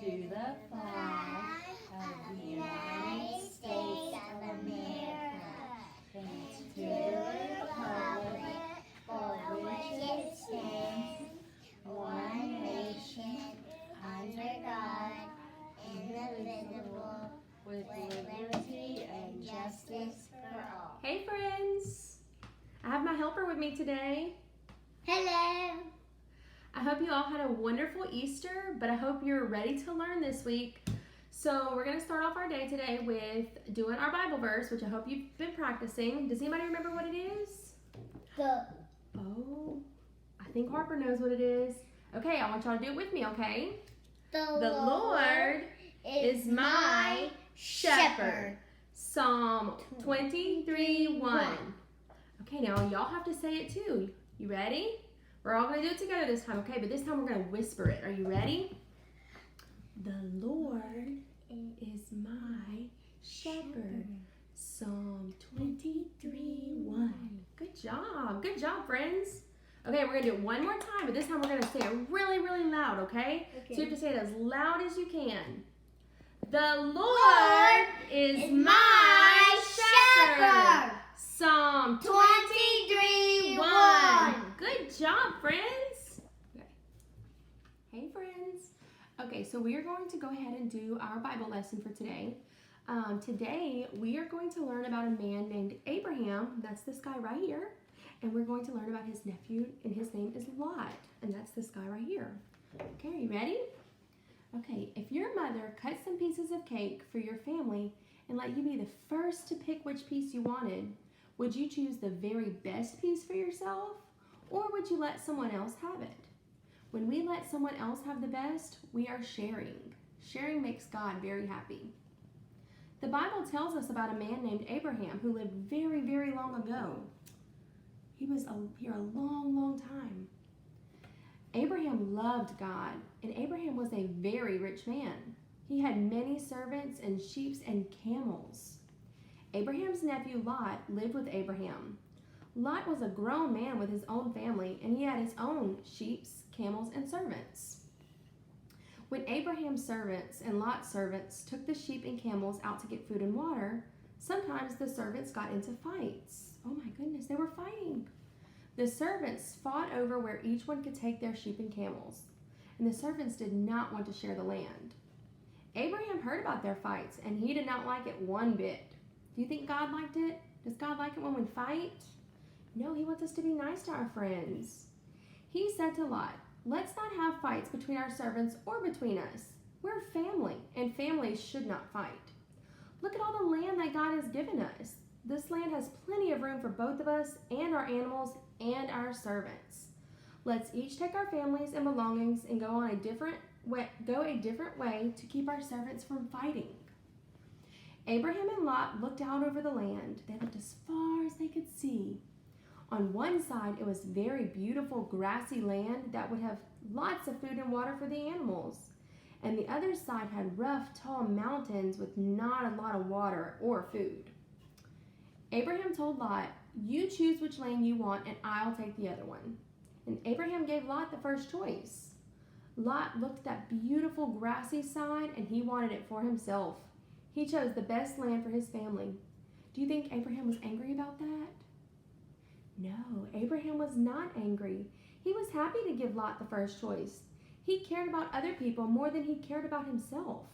the flag of the United States of America, and to the republic for which it stands, one nation, under God, indivisible, with liberty and justice for all. Hey friends! I have my helper with me today. Hello! I hope you all had a wonderful Easter, but I hope you're ready to learn this week. So we're going to start off our day today with doing our Bible verse, which I hope you've been practicing. Does anybody remember what it is? Oh, I think Harper knows what it is. Okay, I want y'all to do it with me, okay? The Lord is my shepherd. Psalm 23:1. Okay, now y'all have to say it too. You ready? We're all going to do it together this time, okay? But this time we're going to whisper it. Are you ready? The Lord is my shepherd. Psalm 23:1. Good job. Good job, friends. Okay, we're going to do it one more time, but this time we're going to say it really, really loud, okay? So you have to say it as loud as you can. The Lord is my shepherd. Psalm 23:1. Good job, friends. Okay. Hey, friends. Okay, so we are going to go ahead and do our Bible lesson for today. Today, we are going to learn about a man named Abraham. That's this guy right here. And we're going to learn about his nephew, and his name is Lot. And that's this guy right here. Okay, are you ready? Okay, if your mother cut some pieces of cake for your family and let you be the first to pick which piece you wanted, would you choose the very best piece for yourself, or would you let someone else have it? When we let someone else have the best, we are sharing. Sharing makes God very happy. The Bible tells us about a man named Abraham who lived very, very long ago. He was here a long, long time. Abraham loved God, and Abraham was a very rich man. He had many servants and sheep and camels. Abraham's nephew Lot lived with Abraham. Lot was a grown man with his own family, and he had his own sheep, camels, and servants. When Abraham's servants and Lot's servants took the sheep and camels out to get food and water, sometimes the servants got into fights. Oh my goodness, they were fighting. The servants fought over where each one could take their sheep and camels, and the servants did not want to share the land. Abraham heard about their fights, and he did not like it one bit. Do you think God liked it? Does God like it when we fight? No, he wants us to be nice to our friends. He said to Lot, "Let's not have fights between our servants or between us. We're family, and families should not fight. Look at all the land that God has given us. This land has plenty of room for both of us and our animals and our servants. Let's each take our families and belongings and go a different way to keep our servants from fighting." Abraham and Lot looked out over the land. They looked as far as they could see. On one side, it was very beautiful grassy land that would have lots of food and water for the animals. And the other side had rough, tall mountains with not a lot of water or food. Abraham told Lot, "You choose which land you want, and I'll take the other one." And Abraham gave Lot the first choice. Lot looked at that beautiful grassy side, and he wanted it for himself. He chose the best land for his family. Do you think Abraham was angry about that? No, Abraham was not angry. He was happy to give Lot the first choice. He cared about other people more than he cared about himself.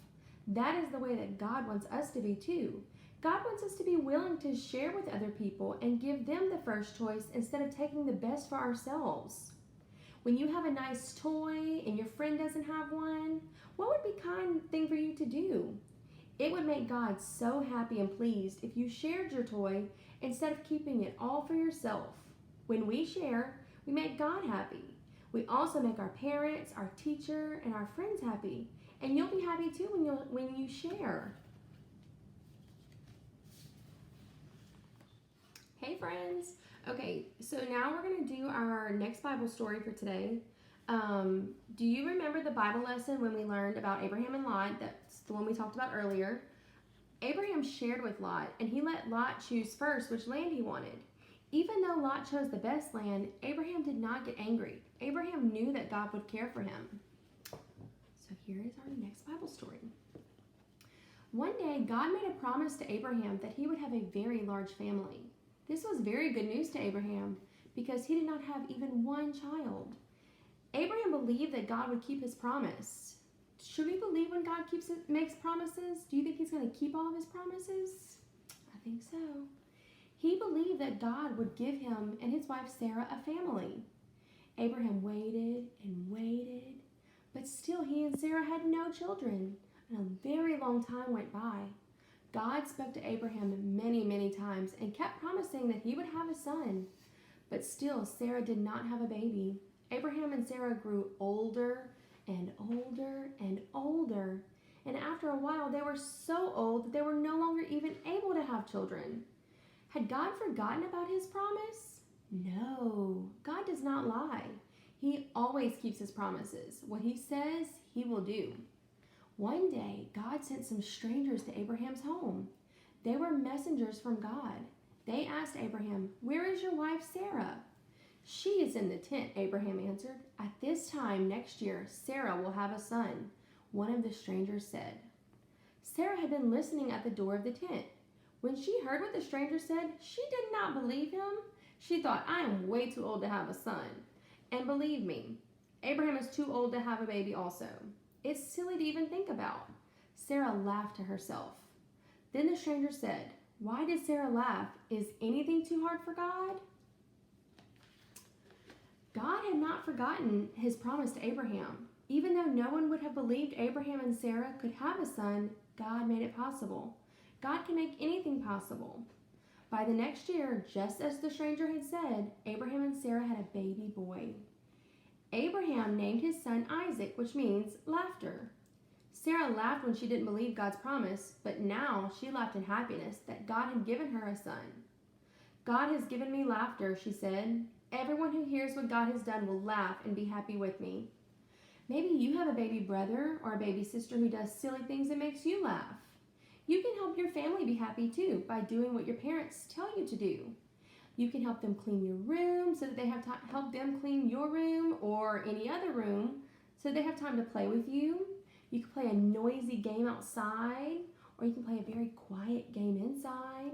That is the way that God wants us to be too. God wants us to be willing to share with other people and give them the first choice instead of taking the best for ourselves. When you have a nice toy and your friend doesn't have one, what would be a kind thing for you to do? It would make God so happy and pleased if you shared your toy instead of keeping it all for yourself. When we share, we make God happy. We also make our parents, our teacher, and our friends happy. And you'll be happy too when you share. Hey friends. Okay, so now we're going to do our next Bible story for today. Do you remember the Bible lesson when we learned about Abraham and Lot? That's the one we talked about earlier. Abraham shared with Lot, and he let Lot choose first which land he wanted. Even though Lot chose the best land, Abraham did not get angry. Abraham knew that God would care for him. So here is our next Bible story. One day, God made a promise to Abraham that he would have a very large family. This was very good news to Abraham because he did not have even one child. Abraham believed that God would keep his promise. Should we believe when God makes promises? Do you think he's going to keep all of his promises? I think so. He believed that God would give him and his wife Sarah a family. Abraham waited and waited, but still he and Sarah had no children, and a very long time went by. God spoke to Abraham many, many times and kept promising that he would have a son, but still Sarah did not have a baby. Abraham and Sarah grew older and older and older, and after a while they were so old that they were no longer even able to have children. Had God forgotten about his promise? No, God does not lie. He always keeps his promises. What he says, he will do. One day, God sent some strangers to Abraham's home. They were messengers from God. They asked Abraham, "Where is your wife Sarah?" "She is in the tent," Abraham answered. "At this time next year, Sarah will have a son," one of the strangers said. Sarah had been listening at the door of the tent. When she heard what the stranger said, she did not believe him. She thought, "I am way too old to have a son." And believe me, Abraham is too old to have a baby also. It's silly to even think about. Sarah laughed to herself. Then the stranger said, "Why did Sarah laugh? Is anything too hard for God?" God had not forgotten his promise to Abraham. Even though no one would have believed Abraham and Sarah could have a son, God made it possible. God can make anything possible. By the next year, just as the stranger had said, Abraham and Sarah had a baby boy. Abraham named his son Isaac, which means laughter. Sarah laughed when she didn't believe God's promise, but now she laughed in happiness that God had given her a son. "God has given me laughter," she said. "Everyone who hears what God has done will laugh and be happy with me." Maybe you have a baby brother or a baby sister who does silly things that makes you laugh. You can help your family be happy too by doing what your parents tell you to do. You can help them clean your room so that they have to help them clean your room or any other room so they have time to play with you. You can play a noisy game outside, or you can play a very quiet game inside.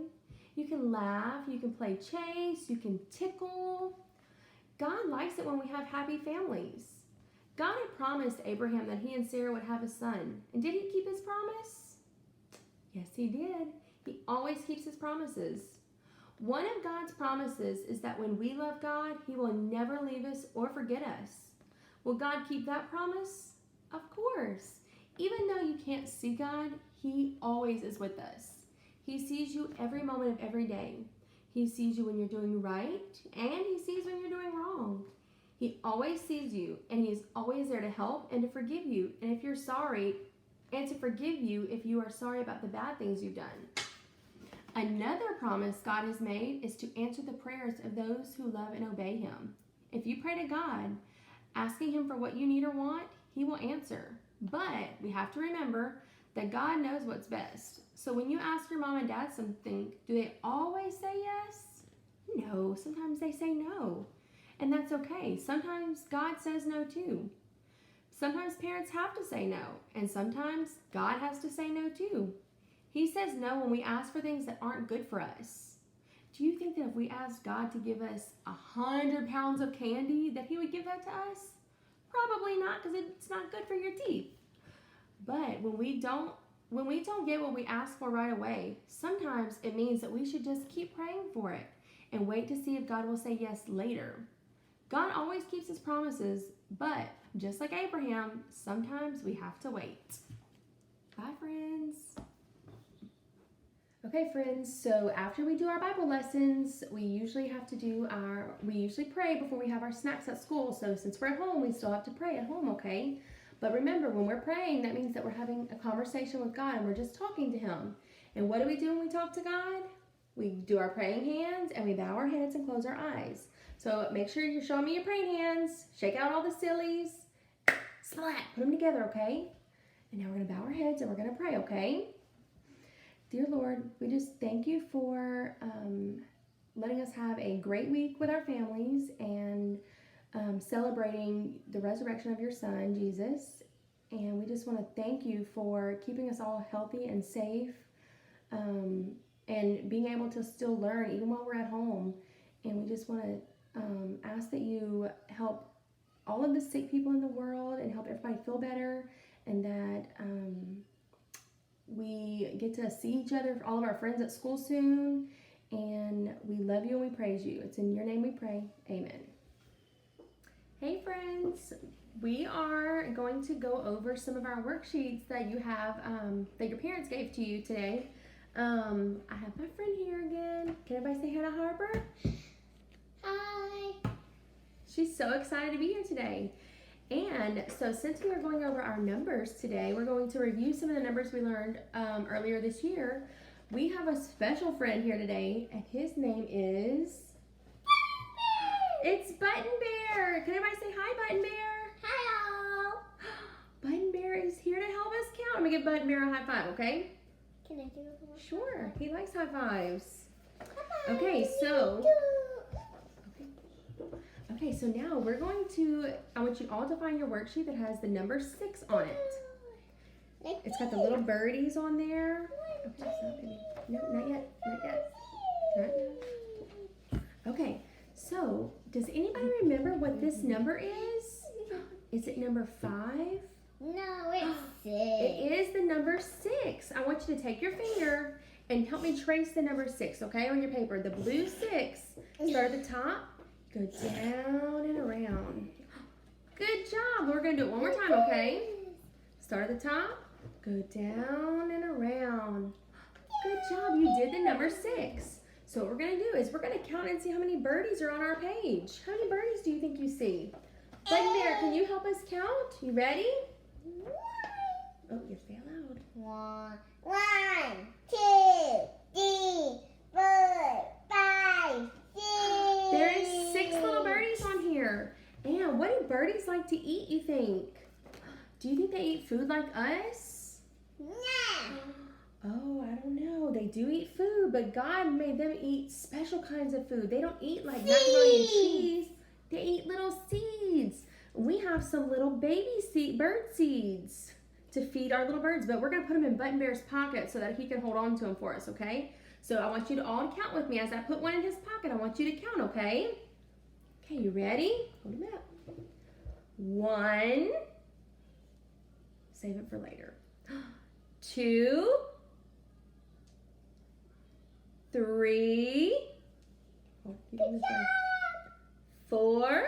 You can laugh, you can play chase, you can tickle. God likes it when we have happy families. God had promised Abraham that he and Sarah would have a son. And did he keep his promise? Yes, he did. He always keeps his promises. One of God's promises is that when we love God, he will never leave us or forget us. Will God keep that promise? Of course. Even though you can't see God, he always is with us. He sees you every moment of every day. He sees you when you're doing right, and he sees when you're doing wrong. He always sees you, and he is always there to help and to forgive you, and if you're sorry, and to forgive you if you are sorry about the bad things you've done. Another promise God has made is to answer the prayers of those who love and obey him. If you pray to God, asking him for what you need or want, he will answer. But we have to remember that God knows what's best. So when you ask your mom and dad something, do they always say yes? No, sometimes they say no. And that's okay. Sometimes God says no too. Sometimes parents have to say no, and sometimes God has to say no too. He says no when we ask for things that aren't good for us. Do you think that if we asked God to give us 100 pounds of candy, that he would give that to us? Probably not, because it's not good for your teeth. But when we don't get what we ask for right away, sometimes it means that we should just keep praying for it and wait to see if God will say yes later. God always keeps his promises, but just like Abraham, sometimes we have to wait. Bye, friends. Okay, friends, so after we do our Bible lessons, we usually pray before we have our snacks at school. So since we're at home, we still have to pray at home, okay? But remember, when we're praying, that means that we're having a conversation with God and we're just talking to him. And what do we do when we talk to God? We do our praying hands and we bow our heads and close our eyes. So make sure you're showing me your praying hands. Shake out all the sillies. Slap. Put them together, okay? And now we're going to bow our heads and we're going to pray, okay? Dear Lord, we just thank you for letting us have a great week with our families and celebrating the resurrection of your son, Jesus. And we just want to thank you for keeping us all healthy and safe, and being able to still learn even while we're at home. And we just want to ask that you help all of the sick people in the world and help everybody feel better, and that we get to see each other, all of our friends at school soon. And we love you and we praise you. It's in your name we pray. Amen. Hey friends, we are going to go over some of our worksheets that you have, that your parents gave to you today. I have my friend here again. Can everybody say hi to Harper? Hi. She's so excited to be here today. And so since we are going over our numbers today, we're going to review some of the numbers we learned earlier this year. We have a special friend here today, and his name is... It's Button Bear. Can everybody say hi, Button Bear? Hi all. Button Bear is here to help us count. I'm going to give Button Bear a high five, okay? Can I do it? Sure. He likes high fives. Okay, so... Okay, so now we're going to... I want you all to find your worksheet that has the number 6 on it. It's got the little birdies on there. Okay, no, not yet. Not yet. Not yet. Okay, so does anybody remember what this number is? Is it number 5? No, it's 6. It is the number 6. I want you to take your finger and help me trace the number 6, okay, on your paper. The blue 6. Start at the top, go down and around. Good job. We're going to do it one more time, okay? Start at the top. Go down and around. Good job. You did the number 6. So what we're going to do is we're going to count and see how many birdies are on our page. How many birdies do you think you see? Button Bear, can you help us count? You ready? Oh, you say it loud. 1, 2, 3, 4, 5, 6. There is 6 little birdies on here. And what do birdies like to eat, you think? Do you think they eat food like us? No. Oh, I don't know. They do eat food, but God made them eat special kinds of food. They don't eat like macaroni and cheese. They eat little seeds. We have some little baby bird seeds to feed our little birds, but we're going to put them in Button Bear's pocket so that he can hold on to them for us, okay? So I want you to all count with me. As I put one in his pocket, I want you to count, okay? Okay, you ready? Hold him up. 1. Save it for later. 2, 3, 4,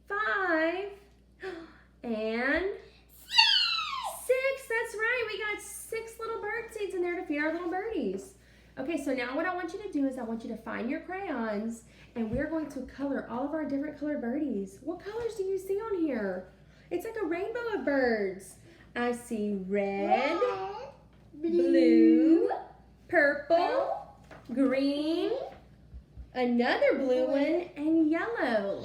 5, and 6. That's right. We got 6 little bird seeds in there to feed our little birdies. Okay, so now what I want you to do is I want you to find your crayons, and we're going to color all of our different colored birdies. What colors do you see on here? It's like a rainbow of birds. I see red, blue, purple, green, another blue one, and yellow.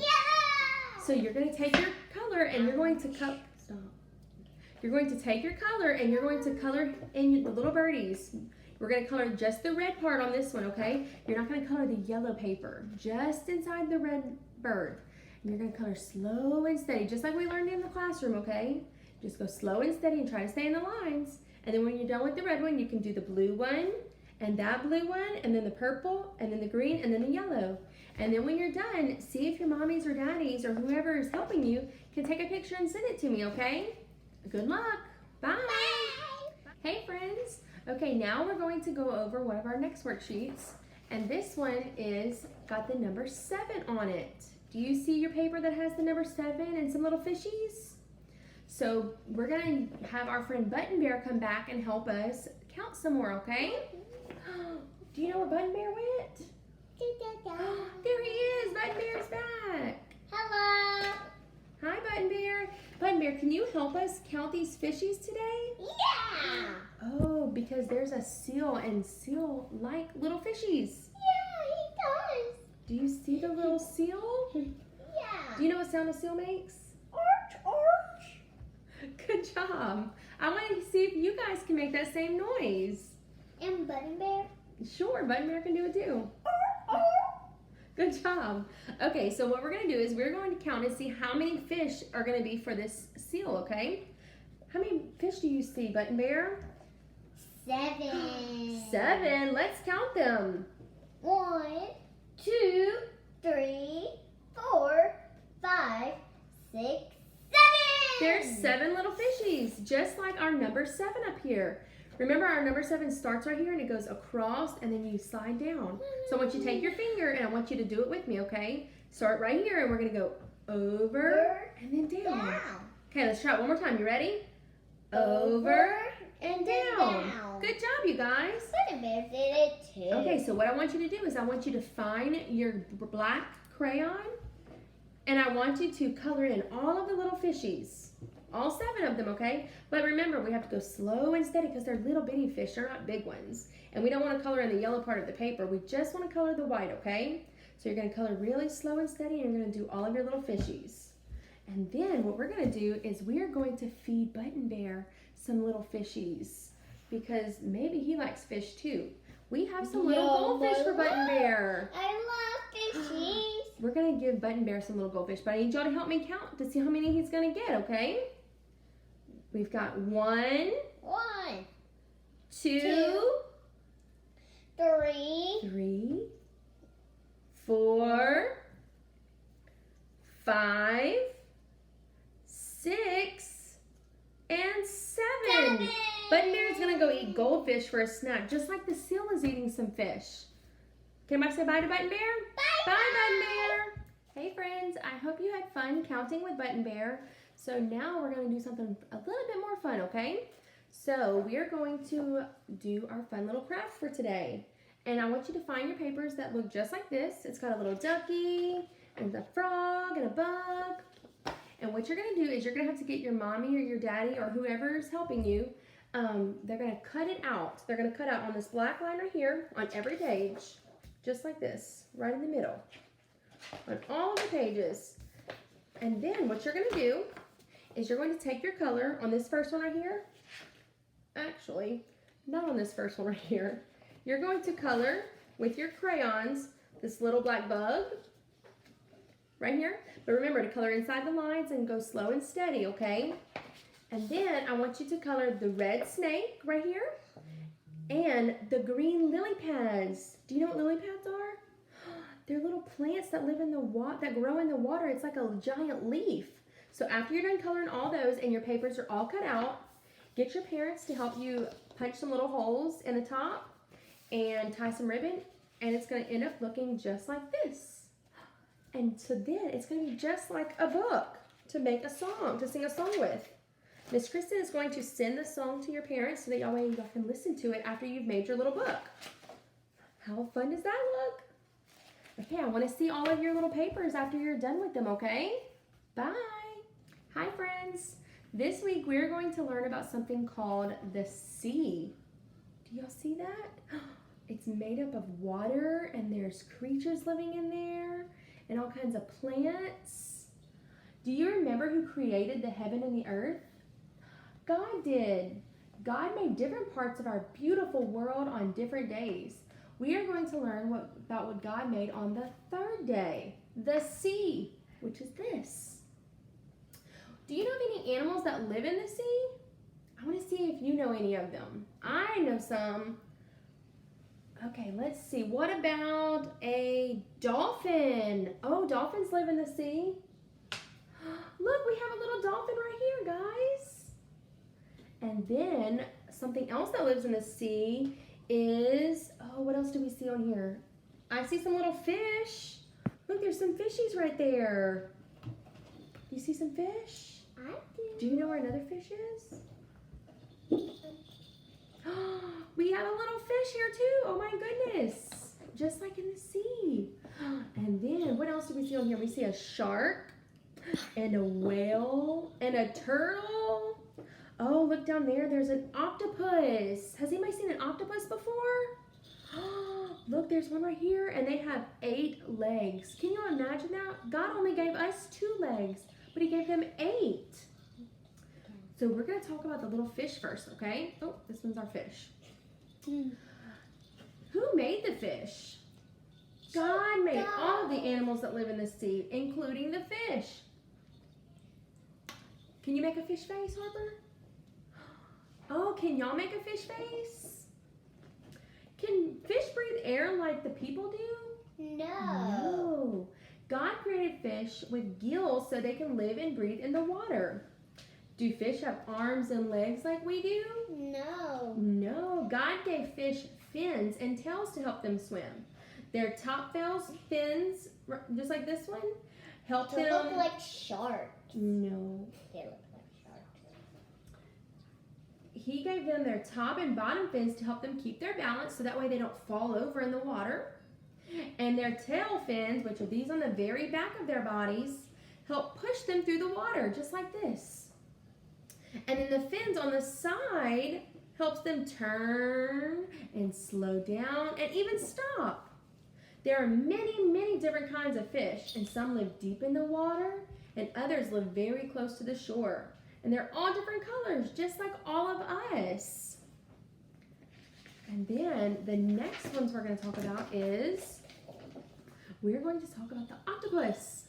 So you're going to take your color and you're going to You're going to take your color and you're going to color in the little birdies. We're going to color just the red part on this one, okay? You're not going to color the yellow paper, just inside the red bird. And you're going to color slow and steady, just like we learned in the classroom, okay? Just go slow and steady and try to stay in the lines. And then when you're done with the red one, you can do the blue one, and that blue one, and then the purple, and then the green, and then the yellow. And then when you're done, see if your mommies or daddies or whoever is helping you can take a picture and send it to me, okay? Good luck. Bye. Hey, friends. Okay, now we're going to go over one of our next worksheets. And this one is got the number 7 on it. Do you see your paper that has the number 7 and some little fishies? So we're going to have our friend Button Bear come back and help us count some more, okay? Do you know where Button Bear went? There he is. Button Bear's back. Hello. Hi, Button Bear. Button Bear, can you help us count these fishies today? Yeah. Oh, because there's a seal, and seal like little fishies. Yeah, he does. Do you see the little seal? Yeah. Do you know what sound a seal makes? Arch, arch. Good job. I want to see if you guys can make that same noise. And Button Bear? Sure, Button Bear can do it too. Good job. Okay, so what we're going to do is we're going to count and see how many fish are going to be for this seal, okay? How many fish do you see, Button Bear? 7. 7. Let's count them. 1, 2, 3, 4, 5, 6, 7. There's 7 little fishies, just like our number 7 up here. Remember, our number 7 starts right here and it goes across and then you slide down. So I want you to take your finger and I want you to do it with me, okay? Start right here and we're going to go over and then down. Okay, let's try it one more time. You ready? Over and down. Good job, you guys. Button Bear did it too. Okay, so what I want you to do is I want you to find your black crayon and I want you to color in all of the little fishies. All 7 of them, okay? But remember, we have to go slow and steady because they're little bitty fish. They're not big ones. And we don't want to color in the yellow part of the paper. We just want to color the white, okay? So you're going to color really slow and steady and you're going to do all of your little fishies. And then what we're going to do is we are going to feed Button Bear some little fishies because maybe he likes fish too. We have some little goldfish for Button Bear. I love fishies. We're going to give Button Bear some little goldfish, but I need y'all to help me count to see how many he's going to get, okay? We've got 1, 2, 3, 4, 5, 6, and 7. Button Bear is going to go eat goldfish for a snack, just like the seal is eating some fish. Can I say bye to Button Bear? Bye, Button Bear. Hey, friends. I hope you had fun counting with Button Bear. So now we're going to do something a little bit more fun, okay? So we are going to do our fun little craft for today. And I want you to find your papers that look just like this. It's got a little ducky and a frog and a bug. And what you're going to do is you're going to have to get your mommy or your daddy or whoever's helping you. They're going to cut it out. They're going to cut out on this black line right here on every page. Just like this, right in the middle. On all of the pages. And then what you're going to do is you're going to take your color on this first one right here. Actually, not on this first one right here. You're going to color with your crayons this little black bug right here. But remember to color inside the lines and go slow and steady, okay? And then I want you to color the red snake right here and the green lily pads. Do you know what lily pads are? They're little plants that live in the water, that grow in the water. It's like a giant leaf. So after you're done coloring all those and your papers are all cut out, get your parents to help you punch some little holes in the top and tie some ribbon, and it's going to end up looking just like this. And so then it's going to be just like a book to make a song, to sing a song with. Miss Kristen is going to send the song to your parents so that y'all can listen to it after you've made your little book. How fun does that look? Okay, I want to see all of your little papers after you're done with them, okay? Bye. Hi, friends. This week we're going to learn about something called the sea. Do y'all see that? It's made up of water and there's creatures living in there and all kinds of plants. Do you remember who created the heaven and the earth? God did. God made different parts of our beautiful world on different days. We are going to learn about what God made on the 3rd day, the sea, which is this. Do you know of any animals that live in the sea? I want to see if you know any of them. I know some. Okay, let's see. What about a dolphin? Oh, dolphins live in the sea. Look, we have a little dolphin right here, guys. And then something else that lives in the sea is, oh, what else do we see on here? I see some little fish. Look, there's some fishies right there. Do you see some fish? I do. Do you know where another fish is? We have a little fish here too. Oh my goodness. Just like in the sea. And then what else do we see on here? We see a shark and a whale and a turtle. Oh, look down there. There's an octopus. Has anybody seen an octopus before? Look, there's one right here and they have 8 legs. Can you imagine that? God only gave us 2 legs, but he gave them 8. So we're going to talk about the little fish first, okay? Oh, this one's our fish. Who made the fish? God made all animals that live in the sea, including the fish. Can you make a fish face, Harper? Oh, can y'all make a fish face? Can fish breathe air like the people do? No. God created fish with gills so they can live and breathe in the water. Do fish have arms and legs like we do? No. God gave fish fins and tails to help them swim. Their top fins, just like this one, help them. They look like sharks. No. They look like sharks. He gave them their top and bottom fins to help them keep their balance so that way they don't fall over in the water. And their tail fins, which are these on the very back of their bodies, help push them through the water, just like this. And then the fins on the side helps them turn and slow down and even stop. There are many, many different kinds of fish, and some live deep in the water, and others live very close to the shore. And they're all different colors, just like all of us. And then the next ones we're going to talk about is, we're going to talk about the octopus.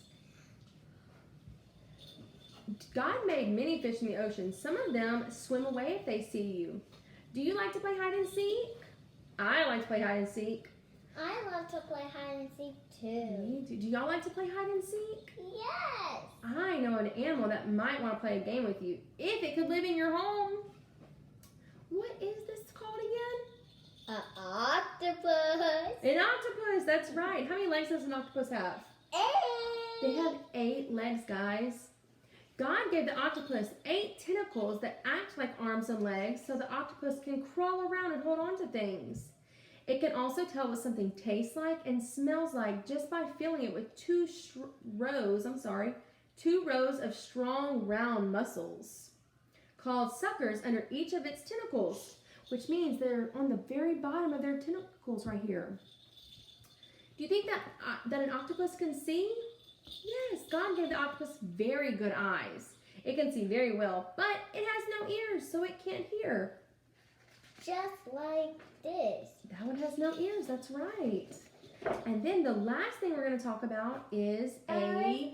God made many fish in the ocean. Some of them swim away if they see you. Do you like to play hide and seek? I like to play hide and seek. I love to play hide and seek too. Me too. Do y'all like to play hide and seek? Yes. I know an animal that might want to play a game with you if it could live in your home. What is this called again? An octopus. An octopus, that's right. How many legs does an octopus have? 8. They have 8 legs, guys. God gave the octopus 8 tentacles that act like arms and legs so the octopus can crawl around and hold on to things. It can also tell what something tastes like and smells like just by feeling it with 2 rows of strong round muscles called suckers under each of its tentacles, which means they're on the very bottom of their tentacles right here. Do you think that an octopus can see? Yes, God gave the octopus very good eyes. It can see very well, but it has no ears, so it can't hear. Just like this. That one has no ears, that's right. And then the last thing we're going to talk about is a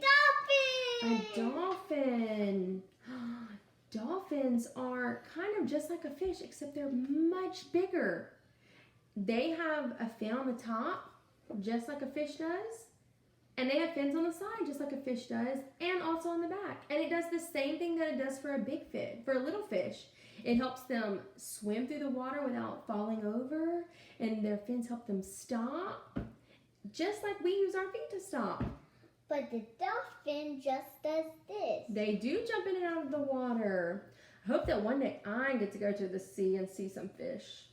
dolphin. Dolphins are kind of just like a fish, except they're much bigger. They have a fin on the top, just like a fish does. And they have fins on the side, just like a fish does, and also on the back. And it does the same thing that it does for a big fish, for a little fish. It helps them swim through the water without falling over, and their fins help them stop, just like we use our feet to stop. But the dolphin just does this. They do jump in and out of the water. I hope that one day I get to go to the sea and see some fish.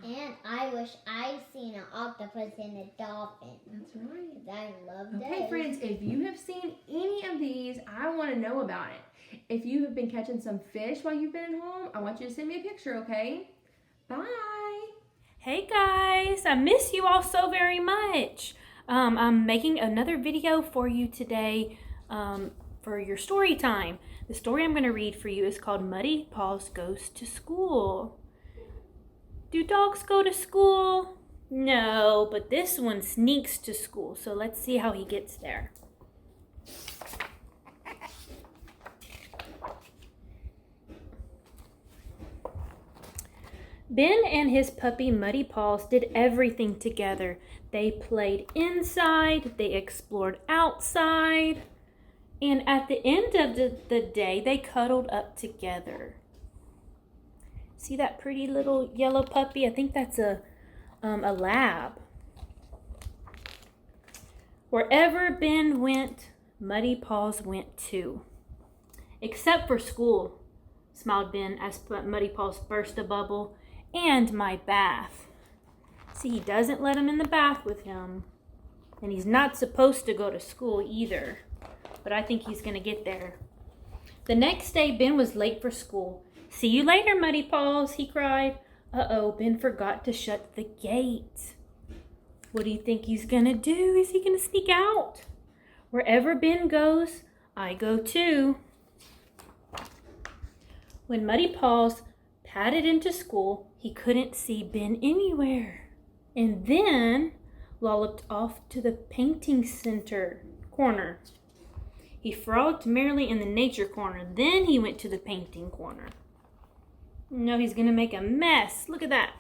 And I wish I'd seen an octopus and a dolphin. That's right. 'Cause I love those. Okay, friends, if you have seen any of these, I want to know about it. If you have been catching some fish while you've been at home, I want you to send me a picture, okay? Bye. Hey guys, I miss you all so very much. I'm making another video for you today for your story time. The story I'm going to read for you is called Muddy Paws Goes to School. Do dogs go to school? No, but this one sneaks to school, so let's see how he gets there. Ben and his puppy Muddy Paws did everything together. They played inside, they explored outside, and at the end of the day, they cuddled up together. See that pretty little yellow puppy? I think that's a lab. Wherever Ben went, Muddy Paws went too. Except for school, smiled Ben as Muddy Paws burst a bubble. And my bath. See, he doesn't let him in the bath with him. And he's not supposed to go to school either. But I think he's going to get there. The next day, Ben was late for school. See you later, Muddy Paws, he cried. Uh-oh, Ben forgot to shut the gate. What do you think he's going to do? Is he going to sneak out? Wherever Ben goes, I go too. When Muddy Paws padded into school, he couldn't see Ben anywhere. And then, lolloped off to the painting center corner. He frolicked merrily in the nature corner. Then he went to the painting corner. No, he's going to make a mess. Look at that.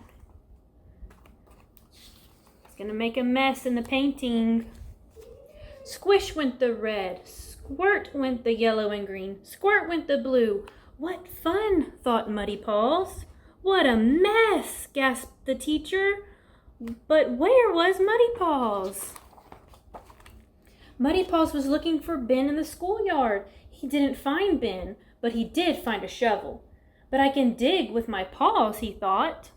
He's going to make a mess in the painting. Squish went the red. Squirt went the yellow and green. Squirt went the blue. What fun, thought Muddy Paws. What a mess, gasped the teacher. But where was Muddy Paws? Muddy Paws was looking for Ben in the schoolyard. He didn't find Ben, but he did find a shovel. But I can dig with my paws, he thought.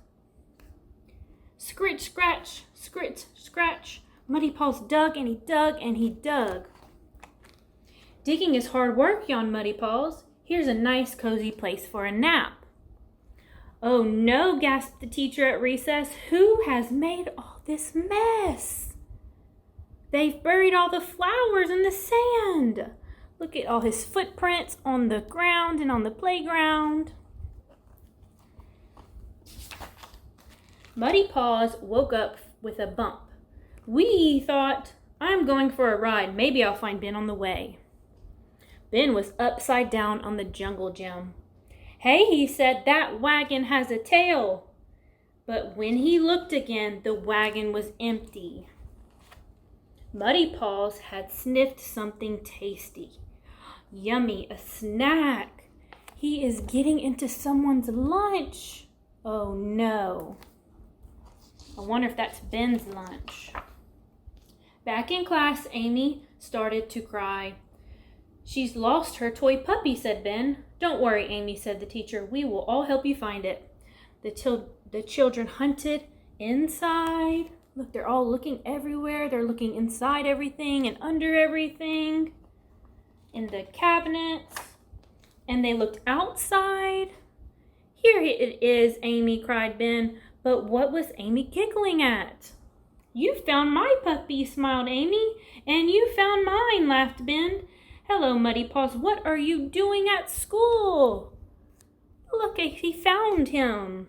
Scritch, scratch, scritch, scratch. Muddy Paws dug and he dug and he dug. Digging is hard work, yawned Muddy Paws. Here's a nice cozy place for a nap. Oh no, gasped the teacher at recess. Who has made all this mess? They've buried all the flowers in the sand. Look at all his footprints on the ground and on the playground. Muddy Paws woke up with a bump. Wee, thought, I'm going for a ride. Maybe I'll find Ben on the way. Ben was upside down on the jungle gym. Hey, he said, that wagon has a tail. But when he looked again, the wagon was empty. Muddy Paws had sniffed something tasty. Yummy, a snack. He is getting into someone's lunch. Oh no. I wonder if that's Ben's lunch. Back in class, Amy started to cry. She's lost her toy puppy, said Ben. Don't worry, Amy, said the teacher. We will all help you find it. The children hunted inside. Look, they're all looking everywhere. They're looking inside everything and under everything. In the cabinets. And they looked outside. Here it is, Amy, cried Ben. But what was Amy giggling at? You found my puppy, smiled Amy. And you found mine, laughed Ben. Hello, Muddy Paws. What are you doing at school? Look, he found him.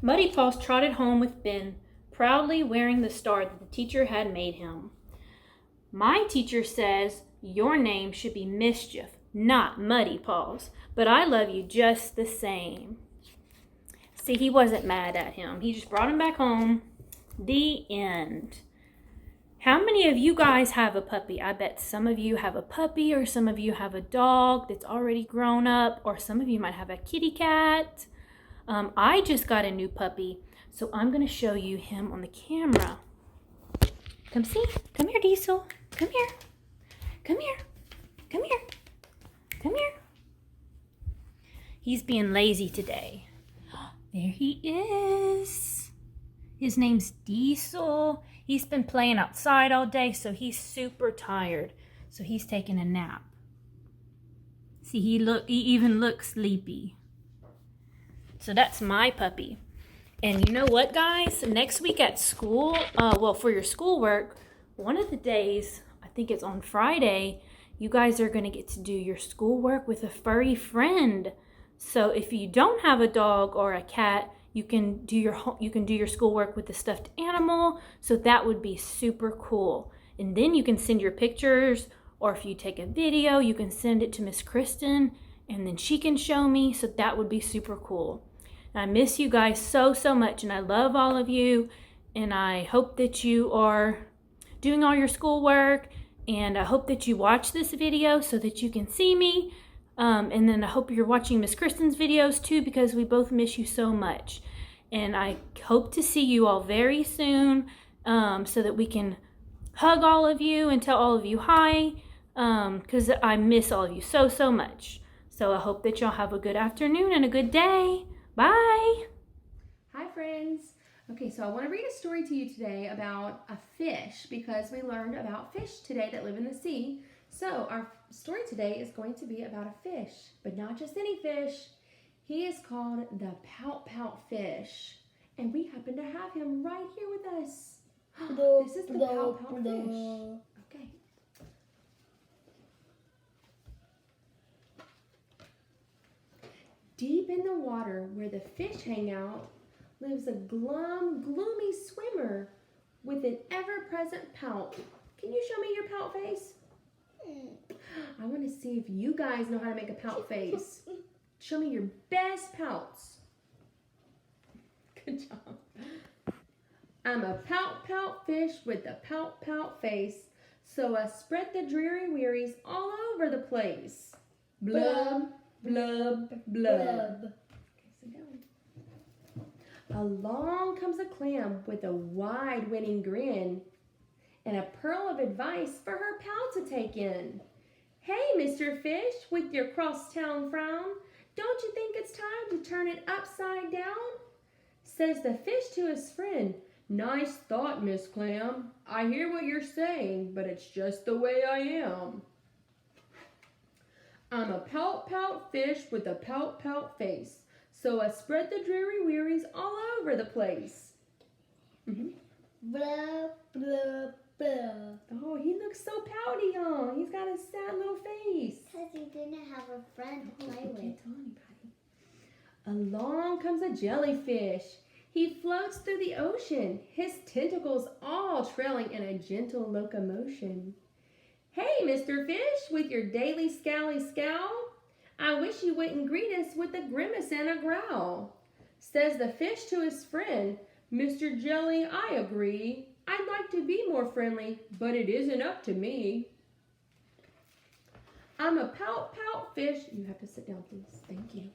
Muddy Paws trotted home with Ben, proudly wearing the star that the teacher had made him. My teacher says your name should be Mischief, not Muddy Paws, but I love you just the same. See, he wasn't mad at him. He just brought him back home. The end. How many of you guys have a puppy? I bet some of you have a puppy, or some of you have a dog that's already grown up, or some of you might have a kitty cat. I just got a new puppy, so I'm going to show you him on the camera. Come see. Come here, Diesel. Come here. Come here. Come here. Come here. He's being lazy today. There he is. His name's Diesel. He's been playing outside all day, so he's super tired. So he's taking a nap. See, he even looks sleepy. So that's my puppy. And you know what, guys? Next week at school, for your schoolwork, one of the days, I think it's on Friday, you guys are going to get to do your schoolwork with a furry friend. So if you don't have a dog or a cat, you can do your schoolwork with a stuffed animal. So that would be super cool. And then you can send your pictures, or if you take a video, you can send it to Miss Kristen, and then she can show me. So that would be super cool. And I miss you guys so much, and I love all of you, and I hope that you are doing all your schoolwork, and I hope that you watch this video so that you can see me. And then I hope you're watching Miss Kristen's videos too, because we both miss you so much. And I hope to see you all very soon, so that we can hug all of you and tell all of you hi, because I miss all of you so much. So I hope that y'all have a good afternoon and a good day. Bye. Hi, friends. Okay, so I want to read a story to you today about a fish, because we learned about fish today that live in the sea. So our story today is going to be about a fish, but not just any fish. He is called the pout-pout fish, and we happen to have him right here with us. This is the pout-pout fish. Okay. Deep in the water where the fish hang out lives a glum, gloomy swimmer with an ever-present pout. Can you show me your pout face? I want to see if you guys know how to make a pout face. Show me your best pouts. Good job. I'm a pout fish with a pout face, so I spread the dreary wearies all over the place. Blub, blub, blub. Okay, sit down. Along comes a clam with a wide winning grin and a pearl of advice for her pal to take in. Hey, Mr. Fish, with your crosstown frown, don't you think it's time to turn it upside down? Says the fish to his friend, nice thought, Miss Clam. I hear what you're saying, but it's just the way I am. I'm a pout fish with a pout face, so I spread the dreary wearies all over the place. Blah, blah, blah. Oh, he looks so pouty, huh? He's got a sad little face. Because he didn't have a friend to play with. Can't tell anybody. Along comes a jellyfish. He floats through the ocean, his tentacles all trailing in a gentle locomotion. Hey, Mr. Fish, with your daily scally scowl, I wish you wouldn't greet us with a grimace and a growl. Says the fish to his friend, Mr. Jelly, I agree. I'd like to be more friendly, but it isn't up to me. I'm a pout fish. You have to sit down, please. Thank you.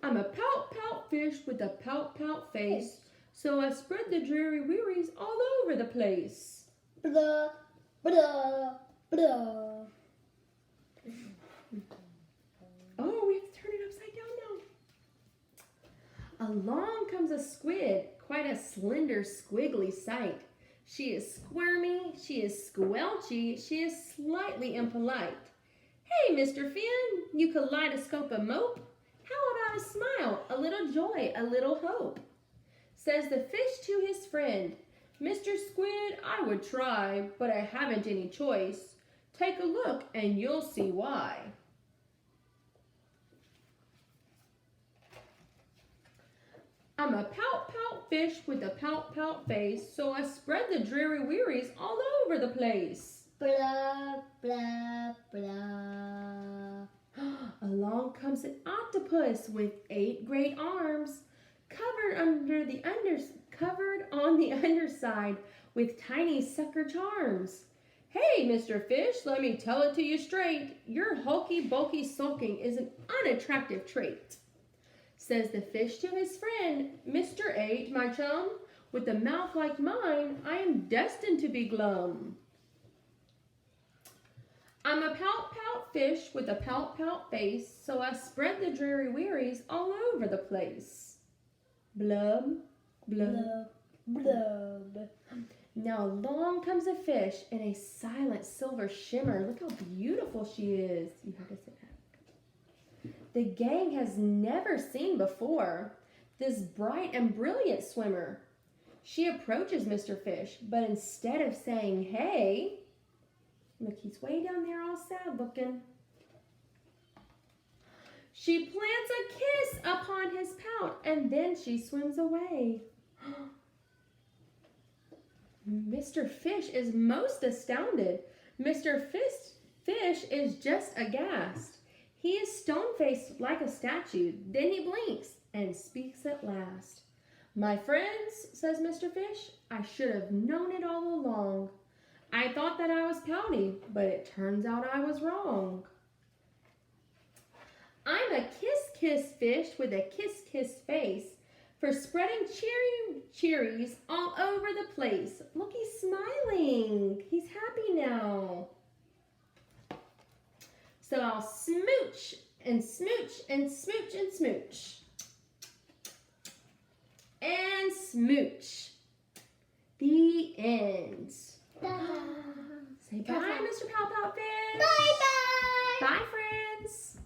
I'm a pout fish with a pout face, so I spread the dreary wearies all over the place. Blah, blah, blah. Oh, we have to turn it upside down now. Along comes a squid, quite a slender, squiggly sight. She is squirmy, she is squelchy, she is slightly impolite. Hey, Mr. Fin, you kaleidoscope a mope. How about a smile, a little joy, a little hope? Says the fish to his friend, Mr. Squid, I would try, but I haven't any choice. Take a look and you'll see why. I'm a pout fish with a pout face, so I spread the dreary wearies all over the place. Blah, blah, blah. Along comes an octopus with 8 great arms, covered on the underside with tiny sucker charms. Hey, Mr. Fish, let me tell it to you straight. Your hulky bulky sulking is an unattractive trait. Says the fish to his friend, Mr. 8, my chum, with a mouth like mine, I am destined to be glum. I'm a pout fish with a pout face, so I spread the dreary wearies all over the place. Blub, blub, Blub. Now along comes a fish in a silent silver shimmer. Look how beautiful she is. You have to sit back. The gang has never seen before this bright and brilliant swimmer. She approaches Mr. Fish, but instead of saying, hey, look, he's way down there all sad looking. She plants a kiss upon his pout, and then she swims away. Mr. Fish is most astounded. Mr. Fish is just aghast. He is stone-faced like a statue. Then he blinks and speaks at last. My friends, says Mr. Fish, I should have known it all along. I thought that I was pouty, but it turns out I was wrong. I'm a kiss fish with a kiss face for spreading cherries all over the place. Look, he's smiling. He's happy now. So I'll smooch and smooch and smooch and smooch. And smooch. The end. Ta-da. Say bye, Mr. Pow Pow Fish. Bye-bye. Bye, friends.